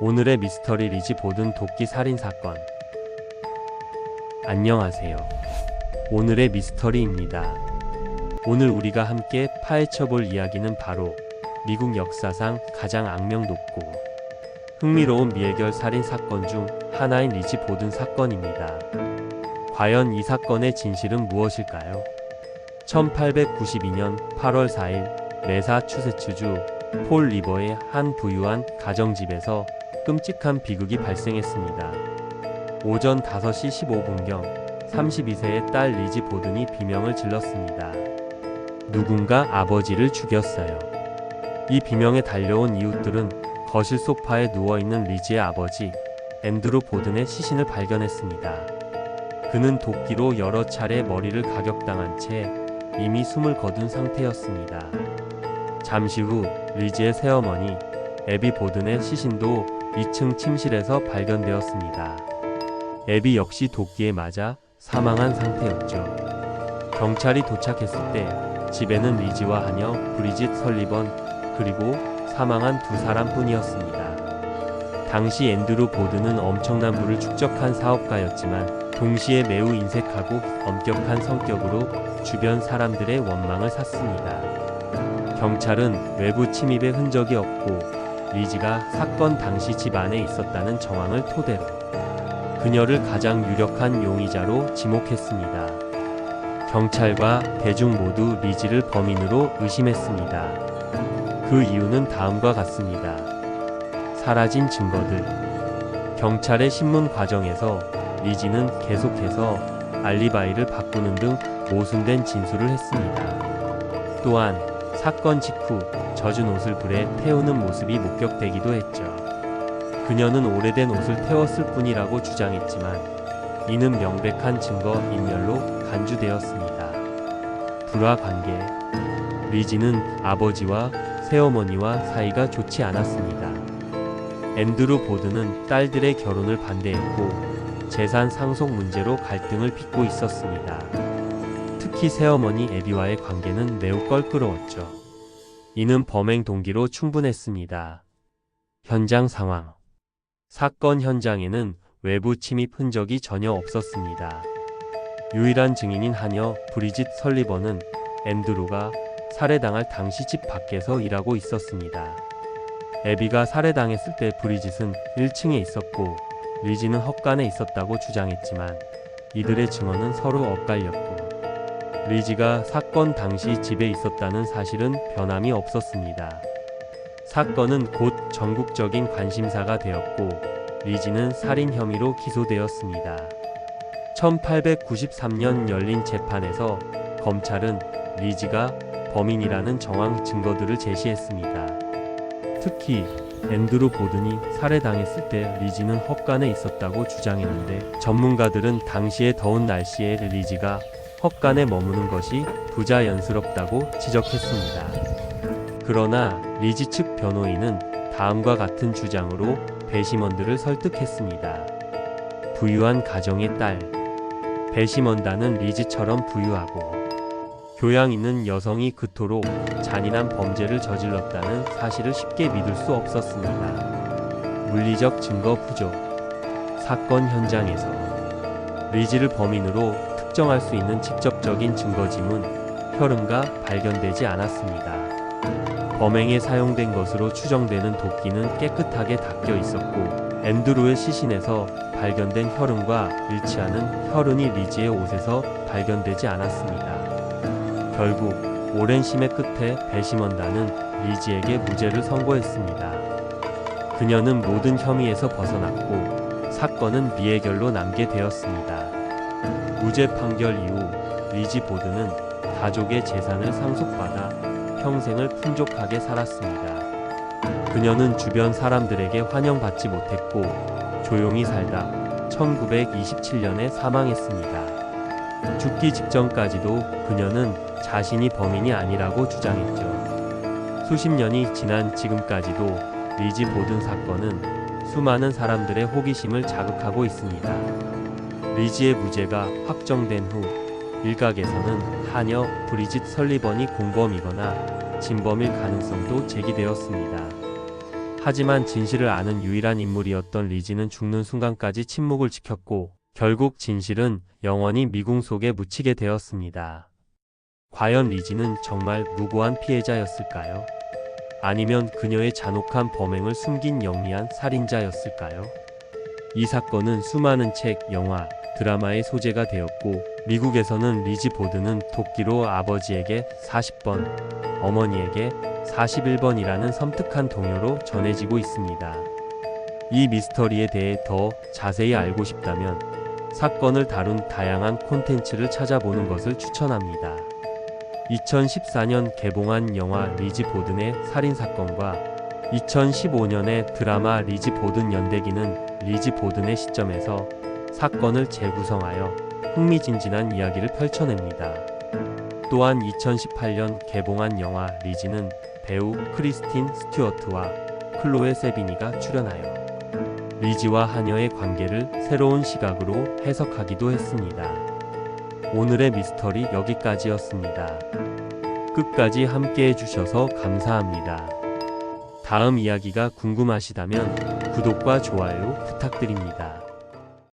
오늘의 미스터리 리지 보든 도끼 살인 사건. 안녕하세요. 오늘의 미스터리입니다. 오늘 우리가 함께 파헤쳐볼 이야기는 바로 미국 역사상 가장 악명 높고 흥미로운 미해결 살인 사건 중 하나인 리지 보든 사건입니다. 과연 이 사건의 진실은 무엇일까요? 1892년 8월 4일 매사추세츠주 폴 리버의 한 부유한 가정집에서 끔찍한 비극이 발생했습니다. 오전 5시 15분경 32세의 딸 리지 보든이 비명을 질렀습니다. 누군가 아버지를 죽였어요. 이 비명에 달려온 이웃들은 거실 소파에 누워있는 리지의 아버지 앤드루 보든의 시신을 발견했습니다. 그는 도끼로 여러 차례 머리를 가격당한 채 이미 숨을 거둔 상태였습니다. 잠시 후 리지의 새어머니 애비 보든의 시신도 2층 침실에서 발견되었습니다. 애비 역시 도끼에 맞아 사망한 상태였죠. 경찰이 도착했을 때 집에는 리지와 하녀 브리짓 설리번 그리고 사망한 두 사람뿐이었습니다. 당시 앤드루 보든은 엄청난 부를 축적한 사업가였지만 동시에 매우 인색하고 엄격한 성격으로 주변 사람들의 원망을 샀습니다. 경찰은 외부 침입의 흔적이 없고 리지가 사건 당시 집 안에 있었다는 정황을 토대로 그녀를 가장 유력한 용의자로 지목했습니다. 경찰과 대중 모두 리지를 범인으로 의심했습니다. 그 이유는 다음과 같습니다. 사라진 증거들. 경찰의 신문 과정에서 리지는 계속해서 알리바이를 바꾸는 등 모순된 진술을 했습니다. 또한 사건 직후 젖은 옷을 불에 태우는 모습이 목격되기도 했죠. 그녀는 오래된 옷을 태웠을 뿐이라고 주장했지만 이는 명백한 증거 인멸로 간주되었습니다. 불화 관계. 리지는 아버지와 새어머니와 사이가 좋지 않았습니다. 앤드루 보든은 딸들의 결혼을 반대했고 재산 상속 문제로 갈등을 빚고 있었습니다. 특히 새어머니 애비와의 관계는 매우 껄끄러웠죠. 이는 범행 동기로 충분했습니다. 현장 상황. 사건 현장에는 외부 침입 흔적이 전혀 없었습니다. 유일한 증인인 하녀 브리짓 설리번은 앤드루가 살해당할 당시 집 밖에서 일하고 있었습니다. 애비가 살해당했을 때 브리짓은 1층에 있었고 리지는 헛간에 있었다고 주장했지만 이들의 증언은 서로 엇갈렸고 리지가 사건 당시 집에 있었다는 사실은 변함이 없었습니다. 사건은 곧 전국적인 관심사가 되었고 리지는 살인 혐의로 기소되었습니다. 1893년 열린 재판에서 검찰은 리지가 범인이라는 정황 증거들을 제시했습니다. 특히 앤드루 보든이 살해당했을 때 리지는 헛간에 있었다고 주장했는데 전문가들은 당시의 더운 날씨에 리지가 헛간에 머무는 것이 부자연스럽다고 지적했습니다. 그러나 리지 측 변호인은 다음과 같은 주장으로 배심원들을 설득했습니다. 부유한 가정의 딸. 배심원단은 리지처럼 부유하고 교양 있는 여성이 그토록 잔인한 범죄를 저질렀다는 사실을 쉽게 믿을 수 없었습니다. 물리적 증거 부족. 사건 현장에서 리지를 범인으로 특정할 수 있는 직접적인 증거지문, 혈흔가 발견되지 않았습니다. 범행에 사용된 것으로 추정되는 도끼는 깨끗하게 닦여 있었고 앤드루의 시신에서 발견된 혈흔과 일치하는 혈흔이 리지의 옷에서 발견되지 않았습니다. 결국 오랜 심의 끝에 배심원단은 리지에게 무죄를 선고했습니다. 그녀는 모든 혐의에서 벗어났고 사건은 미해결로 남게 되었습니다. 무죄 판결 이후 리지 보든은 가족의 재산을 상속받아 평생을 풍족하게 살았습니다. 그녀는 주변 사람들에게 환영받지 못했고 조용히 살다 1927년에 사망했습니다. 죽기 직전까지도 그녀는 자신이 범인이 아니라고 주장했죠. 수십 년이 지난 지금까지도 리지 보든 사건은 수많은 사람들의 호기심을 자극하고 있습니다. 리지의 무죄가 확정된 후 일각에서는 하녀 브리짓 설리번이 공범이거나 진범일 가능성도 제기되었습니다. 하지만 진실을 아는 유일한 인물이었던 리지는 죽는 순간까지 침묵을 지켰고 결국 진실은 영원히 미궁 속에 묻히게 되었습니다. 과연 리지는 정말 무고한 피해자였을까요? 아니면 그녀의 잔혹한 범행을 숨긴 영리한 살인자였을까요? 이 사건은 수많은 책, 영화, 드라마의 소재가 되었고 미국에서는 리지 보드는 도끼로 아버지에게 40번, 어머니에게 41번이라는 섬뜩한 동요로 전해지고 있습니다. 이 미스터리에 대해 더 자세히 알고 싶다면 사건을 다룬 다양한 콘텐츠를 찾아보는 것을 추천합니다. 2014년 개봉한 영화 리지 보든의 살인사건과 2015년의 드라마 리지 보든 연대기는 리지 보든의 시점에서 사건을 재구성하여 흥미진진한 이야기를 펼쳐냅니다. 또한 2018년 개봉한 영화 리지는 배우 크리스틴 스튜어트와 클로에 세비니가 출연하여 리지와 하녀의 관계를 새로운 시각으로 해석하기도 했습니다. 오늘의 미스터리 여기까지였습니다. 끝까지 함께 해주셔서 감사합니다. 다음 이야기가 궁금하시다면 구독과 좋아요 부탁드립니다.